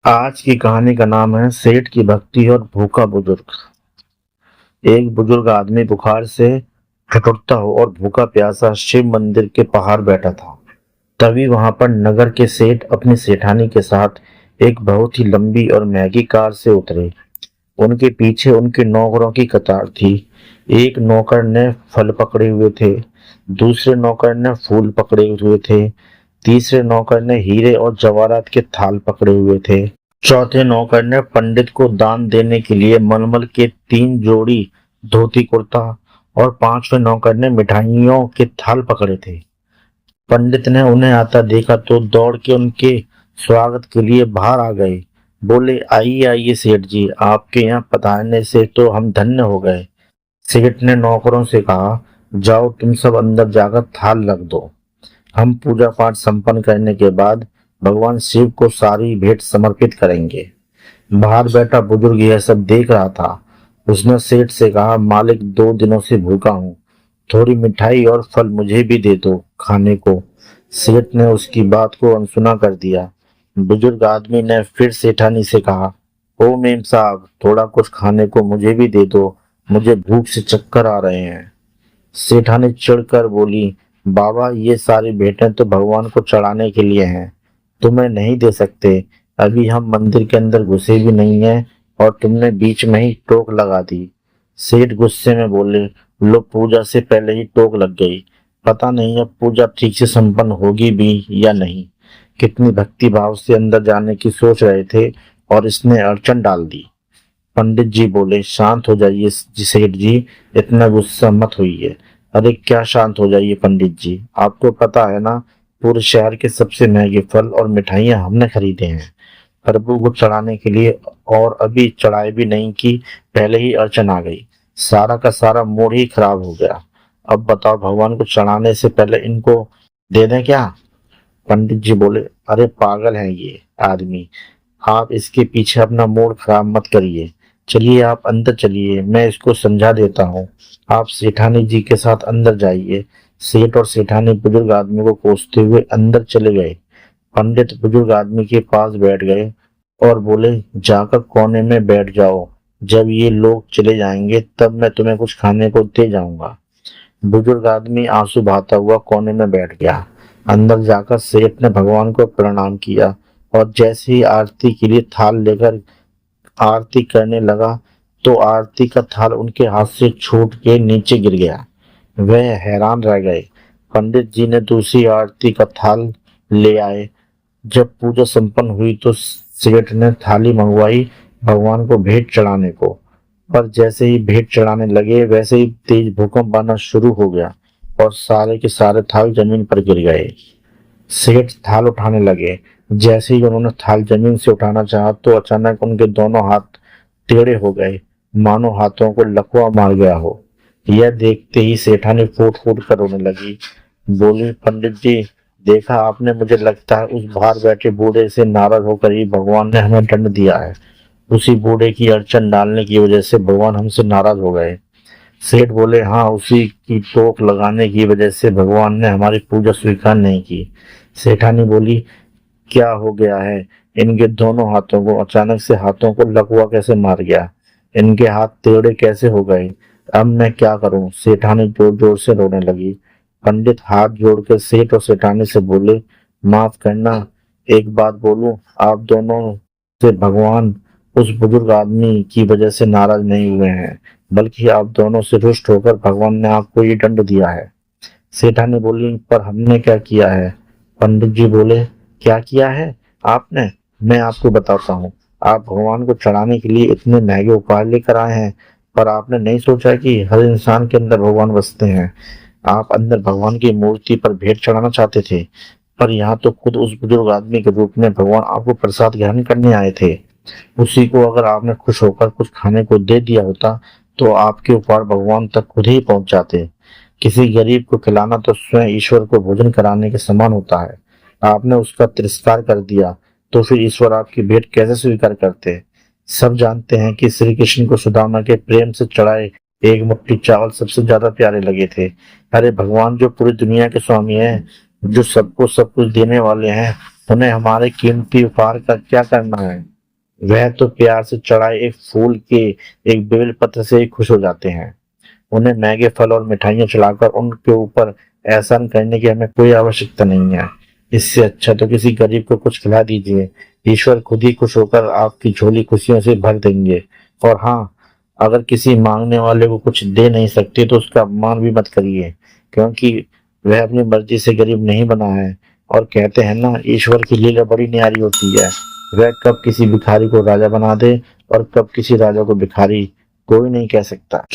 आज की कहानी का नाम है सेठ की भक्ति और भूखा बुजुर्ग। एक बुजुर्ग आदमी बुखार से ठिठुरता हो और भूखा प्यासा शिव मंदिर के बाहर बैठा था। तभी वहां पर नगर के सेठ अपनी सेठानी के साथ एक बहुत ही लंबी और महंगी कार से उतरे। उनके पीछे उनके नौकरों की कतार थी। एक नौकर ने फल पकड़े हुए थे, दूसरे नौकर ने फूल पकड़े हुए थे, तीसरे नौकर ने हीरे और जवाहरात के थाल पकड़े हुए थे। चौथे नौकर ने पंडित को दान देने के लिए मलमल के 3 जोड़ी धोती कुर्ता और पांचवें नौकर ने मिठाइयों के थाल पकड़े थे। पंडित ने उन्हें आता देखा तो दौड़ के उनके स्वागत के लिए बाहर आ गए। बोले, आइए आइए सेठ जी, आपके यहाँ पधारने से तो हम धन्य हो गए। सेठ ने नौकरों से कहा, जाओ तुम सब अंदर जाकर थाल रख दो। हम पूजा पाठ संपन्न करने के बाद भगवान शिव को सारी भेंट समर्पित करेंगे। बाहर बैठा बुजुर्ग यह सब देख रहा था। उसने सेठ से कहा, मालिक 2 दिनों से भूखा हूँ, थोड़ी मिठाई और फल मुझे भी दे दो खाने को। सेठ ने उसकी बात को अनसुना कर दिया। बुजुर्ग आदमी ने फिर सेठानी से कहा, ओ मेम साहब, थोड़ा कुछ खाने को मुझे भी दे दो, मुझे भूख से चक्कर आ रहे हैं। सेठानी चिढ़कर बोली, बाबा ये सारी भेंटें तो भगवान को चढ़ाने के लिए हैं, तुम्हें नहीं दे सकते। अभी हम मंदिर के अंदर घुसे भी नहीं हैं और तुमने बीच में ही टोक लगा दी। सेठ गुस्से में बोले, लो पूजा से पहले ही टोक लग गई, पता नहीं अब पूजा ठीक से संपन्न होगी भी या नहीं। कितनी भक्ति भाव से अंदर जाने की सोच रहे थे और इसने अड़चन डाल दी। पंडित जी बोले, शांत हो जाइए सेठ जी, इतना गुस्सा मत होइए। अरे क्या शांत हो जाइए पंडित जी, आपको पता है ना, पूरे शहर के सबसे महंगे फल और मिठाइयाँ हमने खरीदे हैं प्रभु को चढ़ाने के लिए, और अभी चढ़ाई भी नहीं की पहले ही अड़चन आ गई। सारा का सारा मूड ही खराब हो गया। अब बताओ, भगवान को चढ़ाने से पहले इनको दे दें क्या? पंडित जी बोले, अरे पागल है ये आदमी, आप इसके पीछे अपना मूड खराब मत करिए। चलिए आप अंदर चलिए, मैं इसको समझा देता हूँ। आप सेठानी जी के साथ अंदर जाइए। सेठ और सेठानी बुजुर्ग आदमी को कोसते हुए अंदर चले गए। पंडित बुजुर्ग आदमी के पास बैठ गए और बोले, जाकर कोने में बैठ जाओ, जब ये लोग चले जाएंगे तब मैं तुम्हें कुछ खाने को दे जाऊंगा। बुजुर्ग आदमी आंसू बहाता हुआ कोने में बैठ गया। अंदर जाकर सेठ ने भगवान को प्रणाम किया और जैसे ही आरती के लिए थाल लेकर आरती करने लगा तो आरती का थाल उनके हाथ से छूट के नीचे गिर गया। वह हैरान रह गए। पंडित जी ने दूसरी आरती का थाल ले आए। जब पूजा संपन्न हुई तो सेठ ने थाली मंगवाई भगवान को भेंट चढ़ाने को, पर जैसे ही भेंट चढ़ाने लगे वैसे ही तेज भूकंप आना शुरू हो गया और सारे के सारे थाल जमीन पर गिर गए। सेठ थाल उठाने लगे। जैसे ही उन्होंने थाल जमीन से उठाना चाहा तो अचानक उनके दोनों हाथ टेढ़े हो गए, मानो हाथों को लकवा मार गया हो। यह देखते ही सेठानी फूट फूट कर रोने लगी। बोली, पंडित जी, देखा आपने, मुझे लगता है उस बाहर बैठे बूढ़े से नाराज होकर ही भगवान ने हमें दंड दिया है। उसी बूढ़े की अड़चन डालने की वजह से भगवान हमसे नाराज हो गए। सेठ बोले, हाँ, उसी की टोक लगाने की वजह से भगवान ने हमारी पूजा स्वीकार नहीं की। सेठानी बोली, क्या हो गया है? इनके दोनों हाथों को अचानक से हाथों को लकवा कैसे मार गया? इनके हाथ टेढ़े कैसे हो गए? अब मैं क्या करूं? सेठानी जोर जोर से रोने लगी। पंडित हाथ जोड़कर सेठ और सेठानी से बोले, माफ करना, एक बात बोलूं, आप दोनों से भगवान उस बुजुर्ग आदमी की वजह से नाराज नहीं हुए हैं, बल्कि आप दोनों से रुष्ट होकर भगवान ने आपको ये दंड दिया है। सेठानी बोली, पर हमने क्या किया है? पंडित जी बोले, क्या किया है आपने? मैं आपको बताता हूँ। आप भगवान को चढ़ाने के लिए इतने महंगे उपहार लेकर आए हैं, पर आपने नहीं सोचा कि हर इंसान के अंदर भगवान बसते हैं। आप अंदर भगवान की मूर्ति पर भेंट चढ़ाना चाहते थे, पर यहाँ तो खुद उस बुजुर्ग आदमी के रूप में भगवान आपको प्रसाद ग्रहण करने आए थे। उसी को अगर आपने खुश होकर कुछ खाने को दे दिया होता तो आपके उपहार भगवान तक खुद ही पहुंच जाते। किसी गरीब को खिलाना तो स्वयं ईश्वर को भोजन कराने के समान होता है। आपने उसका तिरस्कार कर दिया तो फिर ईश्वर आपकी भेंट कैसे स्वीकार करते? सब जानते हैं कि श्री कृष्ण को सुदामा के प्रेम से चढ़ाए एक मुट्ठी चावल सबसे ज्यादा प्यारे लगे थे। अरे भगवान जो पूरी दुनिया के स्वामी हैं, जो सबको सब कुछ देने वाले हैं, उन्हें हमारे कीमती उपहार का क्या करना है? वह तो प्यार से चढ़ाए एक फूल के एक बेल पत्र से ही खुश हो जाते हैं। उन्हें महंगे फल और मिठाइयाँ चढ़ाकर उनके ऊपर एहसान करने की हमें कोई आवश्यकता नहीं है। इससे अच्छा तो किसी गरीब को कुछ खिला दीजिए। ईश्वर खुद ही खुश होकर आपकी झोली खुशियों से भर देंगे। और हाँ, अगर किसी मांगने वाले को कुछ दे नहीं सकते तो उसका अपमान भी मत करिए, क्योंकि वह अपनी मर्जी से गरीब नहीं बना है। और कहते हैं ना, ईश्वर की लीला बड़ी न्यारी होती है। वह कब किसी भिखारी को राजा बना दे और कब किसी राजा को भिखारी, कोई नहीं कह सकता।